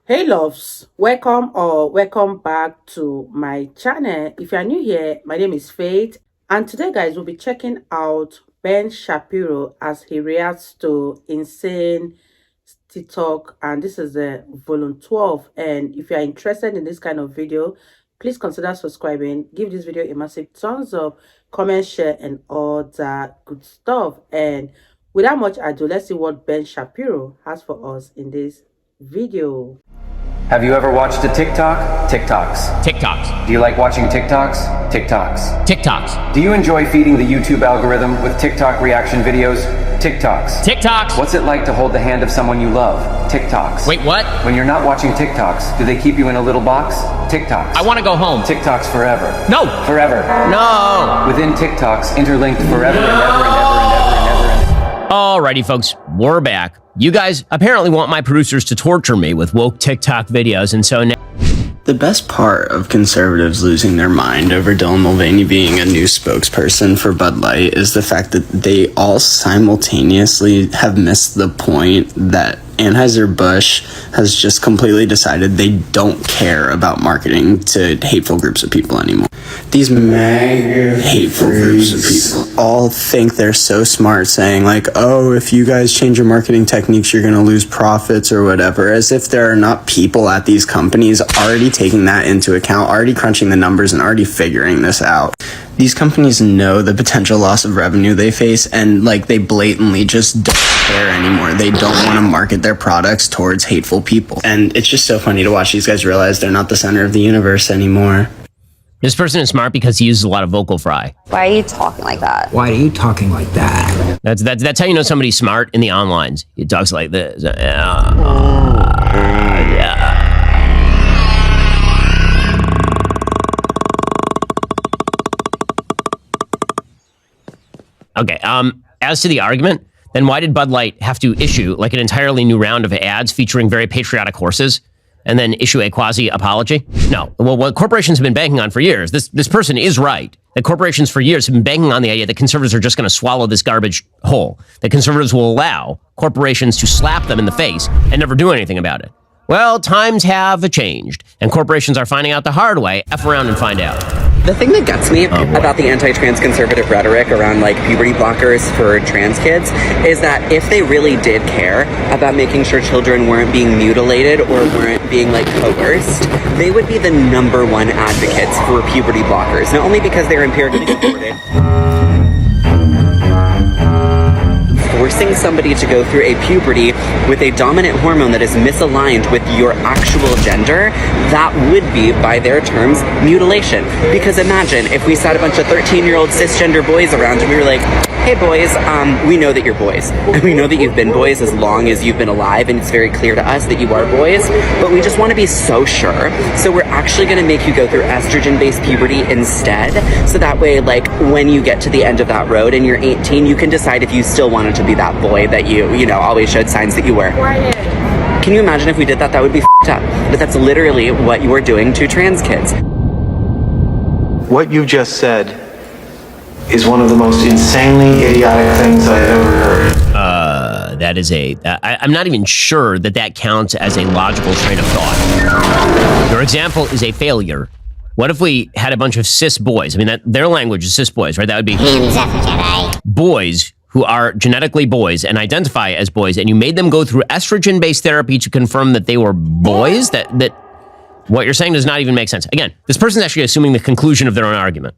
Hey loves, welcome back to my channel. If you are new here, my name is Faith, and today guys we'll be checking out Ben Shapiro as he reacts to insane TikTok, and this is the volume 12. And if you are interested in this kind of video, please consider subscribing, give this video a massive thumbs up, comment, share, and all that good stuff. And without much ado, let's see what Ben Shapiro has for us in this video. Have you ever watched a TikTok? TikToks. TikToks. Do you like watching TikToks? TikToks. TikToks. Do you enjoy feeding the YouTube algorithm with TikTok reaction videos? TikToks. TikToks. What's it like to hold the hand of someone you love? TikToks. Wait, what? When you're not watching TikToks, do they keep you in a little box? TikToks. I want to go home. TikToks forever. No. Forever. No. Within TikToks, interlinked forever and ever and ever and ever and ever and ever. Alrighty, folks, we're back. You guys apparently want my producers to torture me with woke TikTok videos, and so now... The best part of conservatives losing their mind over Dylan Mulvaney being a new spokesperson for Bud Light is the fact that they all simultaneously have missed the point that Anheuser-Busch has just completely decided they don't care about marketing to hateful groups of people anymore. These mega hateful groups of people all think they're so smart, saying like, oh, if you guys change your marketing techniques, you're going to lose profits or whatever, as if there are not people at these companies already taking that into account, already crunching the numbers and already figuring this out. These companies know the potential loss of revenue they face, and like they blatantly just don't care anymore. They don't want to market their products towards hateful people. And it's just so funny to watch these guys realize they're not the center of the universe anymore. This person is smart because he uses a lot of vocal fry. Why are you talking like that? Why are you talking like that? That's how you know somebody's smart in the onlines. He talks like this. Okay, as to the argument, then why did Bud Light have to issue like an entirely new round of ads featuring very patriotic horses and then issue a quasi-apology? No. Well, what corporations have been banking on for years, this person is right, that corporations for years have been banking on the idea that conservatives are just going to swallow this garbage whole, that conservatives will allow corporations to slap them in the face and never do anything about it. Well, times have changed, and corporations are finding out the hard way. F around and find out. The thing that gets me about the anti-trans conservative rhetoric around like puberty blockers for trans kids is that if they really did care about making sure children weren't being mutilated or weren't being like coerced, they would be the #1 advocates for puberty blockers. Not only because they're empirically supported, forcing somebody to go through a puberty with a dominant hormone that is misaligned with your actual gender, that would be, by their terms, mutilation. Because imagine if we sat a bunch of 13-year-old cisgender boys around and we were like, hey boys, we know that you're boys. And we know that you've been boys as long as you've been alive, and it's very clear to us that you are boys, but we just want to be so sure. So we're actually going to make you go through estrogen-based puberty instead. So that way, like, when you get to the end of that road and you're 18, you can decide if you still wanted to be that boy that you know, always showed signs that you were. Can you imagine if we did that? That would be f***ed up. But that's literally what you are doing to trans kids. What you just said is one of the most insanely idiotic things I have ever heard. That is I'm not even sure that counts as a logical train of thought. Your example is a failure. What if we had a bunch of cis boys? I mean, their language is cis boys, right? That would be boys who are genetically boys and identify as boys, and you made them go through estrogen-based therapy to confirm that they were boys? That what you're saying does not even make sense. Again, this person's actually assuming the conclusion of their own argument.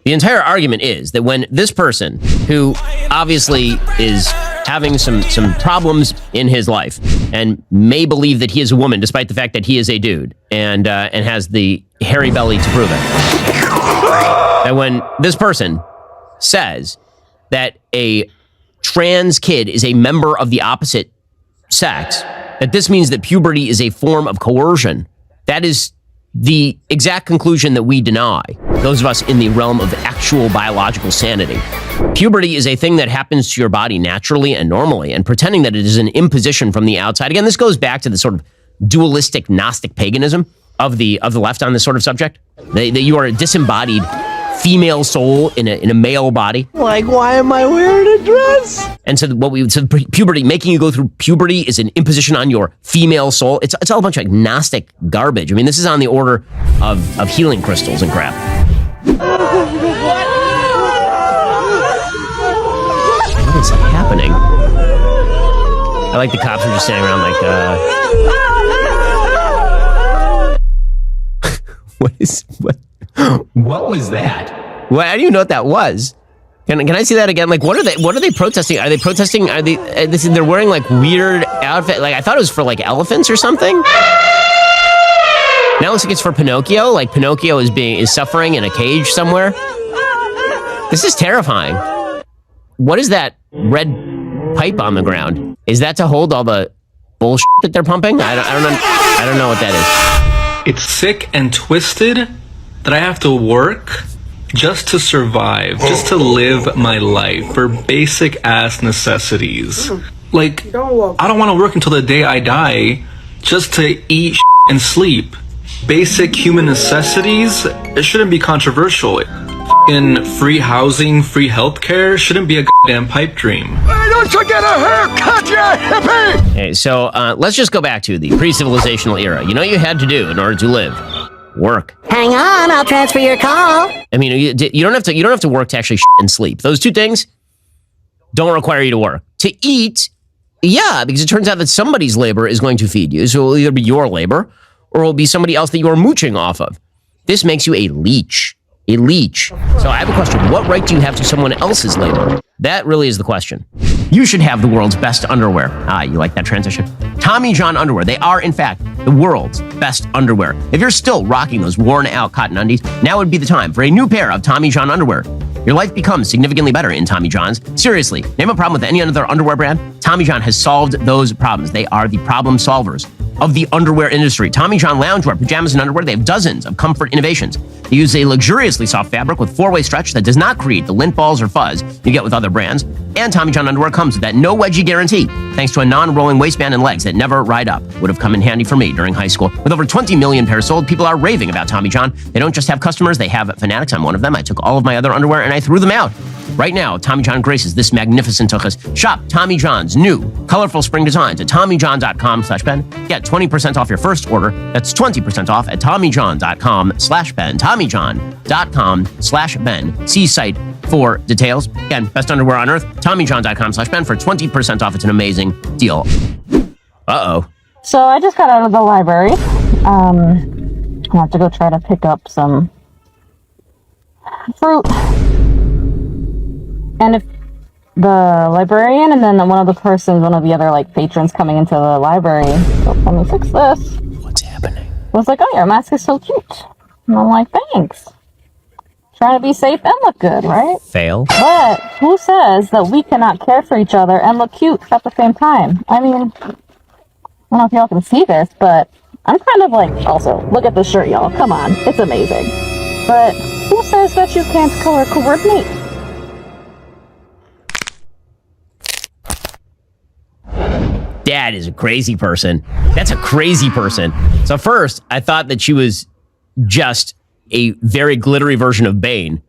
The entire argument is that when this person, who obviously is having some problems in his life and may believe that he is a woman despite the fact that he is a dude and has the hairy belly to prove it, that when this person says that a trans kid is a member of the opposite sex, that this means that puberty is a form of coercion, that is the exact conclusion that we deny, those of us in the realm of actual biological sanity. Puberty is a thing that happens to your body naturally and normally, and pretending that it is an imposition from the outside. Again, this goes back to the sort of dualistic Gnostic paganism of the left on this sort of subject. That you are a disembodied female soul in a male body. Like, why am I wearing a dress? And so puberty, making you go through puberty is an imposition on your female soul. It's all a bunch of agnostic garbage. I mean, this is on the order of healing crystals and crap. What is happening? I like the cops are just standing around like, what was that? Well, I don't even know what that was. Can I see that again? Like, what are they protesting? Are they protesting? They're wearing like weird outfit. Like, I thought it was for like elephants or something. Now it looks like it's for Pinocchio. Like Pinocchio is suffering in a cage somewhere. This is terrifying. What is that red pipe on the ground? Is that to hold all the bullshit that they're pumping? I don't know what that is. It's sick and twisted that I have to work just to survive, just to live my life for basic ass necessities. Like, I don't want to work until the day I die just to eat and sleep. Basic human necessities, it shouldn't be controversial. In free housing, free healthcare shouldn't be a goddamn pipe dream. Why don't you get a haircut, you hippie? Okay, so let's just go back to the pre-civilizational era. You know what you had to do in order to live? Work. Hang on, I'll transfer your call. I mean, you don't have to work to actually and sleep. Those two things don't require you to work. To eat, yeah, because it turns out that somebody's labor is going to feed you. So it will either be your labor or it will be somebody else that you are mooching off of. This makes you a leech. A leech. So I have a question. What right do you have to someone else's labor? That really is the question. You should have the world's best underwear. Ah, you like that transition? Tommy John underwear. They are, in fact, the world's best underwear. If you're still rocking those worn-out cotton undies, now would be the time for a new pair of Tommy John underwear. Your life becomes significantly better in Tommy John's. Seriously, name a problem with any other underwear brand. Tommy John has solved those problems. They are the problem solvers of the underwear industry. Tommy John loungewear, pajamas, and underwear, they have dozens of comfort innovations. They use a luxuriously soft fabric with four-way stretch that does not create the lint balls or fuzz you get with other brands. And Tommy John underwear comes with that no wedgie guarantee, thanks to a non-rolling waistband and legs that never ride up. Would have come in handy for me during high school. With over 20 million pairs sold, people are raving about Tommy John. They don't just have customers, they have fanatics. I'm one of them. I took all of my other underwear and I threw them out. Right now, Tommy John graces this magnificent tuchus. Shop Tommy John's new, colorful spring designs at TommyJohn.com/Ben. Get 20% off your first order. That's 20% off at TommyJohn.com/Ben. TommyJohn.com/Ben. See site for details. Again, best underwear on earth. TommyJohn.com/Ben for 20% off. It's an amazing deal. Uh-oh. So I just got out of the library. I have to go try to pick up some fruit. And if the librarian and then one of the other like patrons coming into the library, so let me fix this. What's happening? Was like, oh, your mask is so cute. And I'm like, thanks. Trying to be safe and look good, right? Fail. But who says that we cannot care for each other and look cute at the same time? I mean, I don't know if y'all can see this, but I'm kind of like, also, look at this shirt, y'all. Come on. It's amazing. But who says that you can't color coordinate? Dad is a crazy person. That's a crazy person. So first, I thought that she was just a very glittery version of Bane.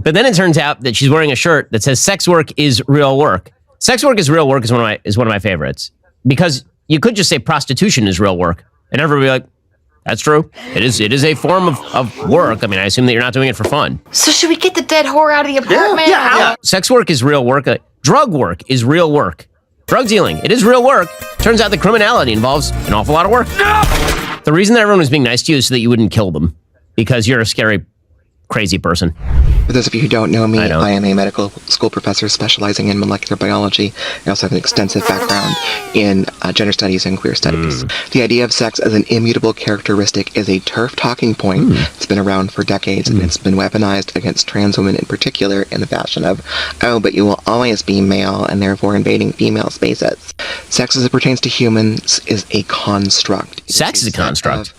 But then it turns out that she's wearing a shirt that says "Sex work is real work." Sex work is real work is one of my favorites, because you could just say prostitution is real work, and everybody would be like, that's true. It is a form of work. I mean, I assume that you're not doing it for fun. So should we get the dead whore out of the apartment? Yeah. Sex work is real work. Drug work is real work. Drug dealing, it is real work. Turns out that criminality involves an awful lot of work. The reason that everyone was being nice to you is so that you wouldn't kill them, because you're a scary, crazy person. For those of you who don't know me, I am a medical school professor specializing in molecular biology. I also have an extensive background in gender studies and queer studies. The idea of sex as an immutable characteristic is a turf talking point. It's been around for decades, and it's been weaponized against trans women in particular in the fashion of, oh, but you will always be male and therefore invading female spaces. Sex as it pertains to humans is a construct. Sex is a construct.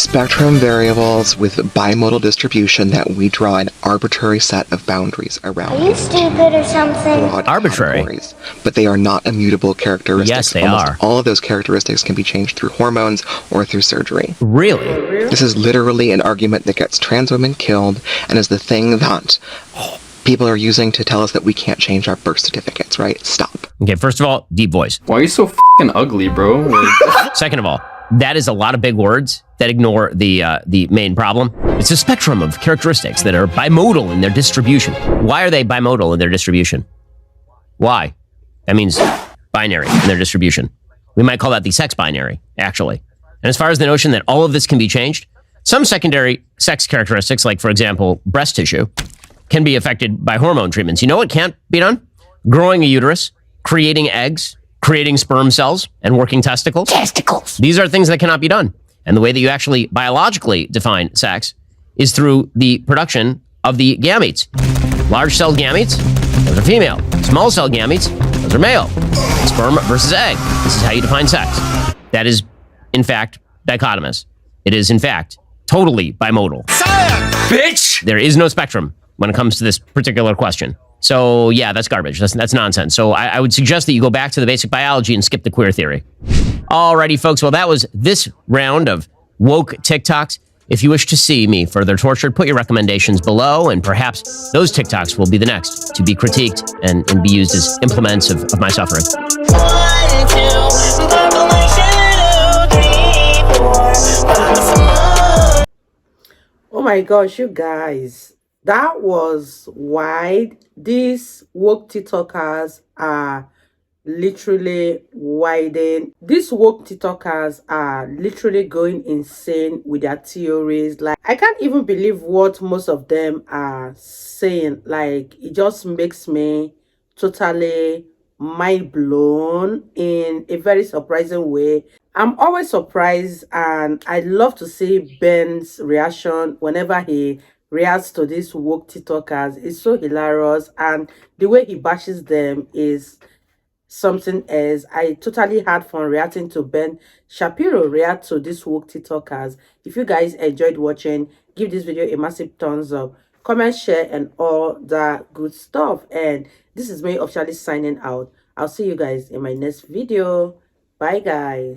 spectrum variables with bimodal distribution that we draw an arbitrary set of boundaries around. Are you stupid or something? Arbitrary. But they are not immutable characteristics. Yes, they Almost are. all of those characteristics can be changed through hormones or through surgery. Really? This is literally an argument that gets trans women killed and is the thing that people are using to tell us that we can't change our birth certificates, right? Stop. Okay, first of all, deep voice. Why are you so fucking ugly, bro? Second of all, that is a lot of big words that ignore the main problem. It's a spectrum of characteristics that are bimodal in their distribution. Why are they bimodal in their distribution? Why? That means binary in their distribution. We might call that the sex binary, actually. And as far as the notion that all of this can be changed, some secondary sex characteristics, like, for example, breast tissue, can be affected by hormone treatments. You know what can't be done? Growing a uterus, creating eggs, creating sperm cells, and working testicles. Testicles! These are things that cannot be done. And the way that you actually biologically define sex is through the production of the gametes. Large-celled gametes, those are female. Small-celled gametes, those are male. Sperm versus egg. This is how you define sex. That is, in fact, dichotomous. It is, in fact, totally bimodal. Bitch! There is no spectrum when it comes to this particular question. So, yeah, that's garbage. That's nonsense. So I would suggest that you go back to the basic biology and skip the queer theory. Alrighty, folks. Well, that was this round of woke TikToks. If you wish to see me further tortured, put your recommendations below, and perhaps those TikToks will be the next to be critiqued and be used as implements of my suffering. 1, 2, population 2, 3, 4, Oh my gosh, you guys, that was wide. These woke TikTokers are literally widen. These woke TikTokers are literally going insane with their theories. Like, I can't even believe what most of them are saying. Like, it just makes me totally mind blown in a very surprising way. I'm always surprised, and I love to see Ben's reaction whenever he reacts to these woke TikTokers. It's so hilarious, and the way he bashes them is something else. I totally had fun reacting to Ben Shapiro react to these woke TikTokers. If you guys enjoyed watching, give this video a massive thumbs up, comment, share, and all that good stuff. And this is me officially signing out. I'll see you guys in my next video. Bye, guys.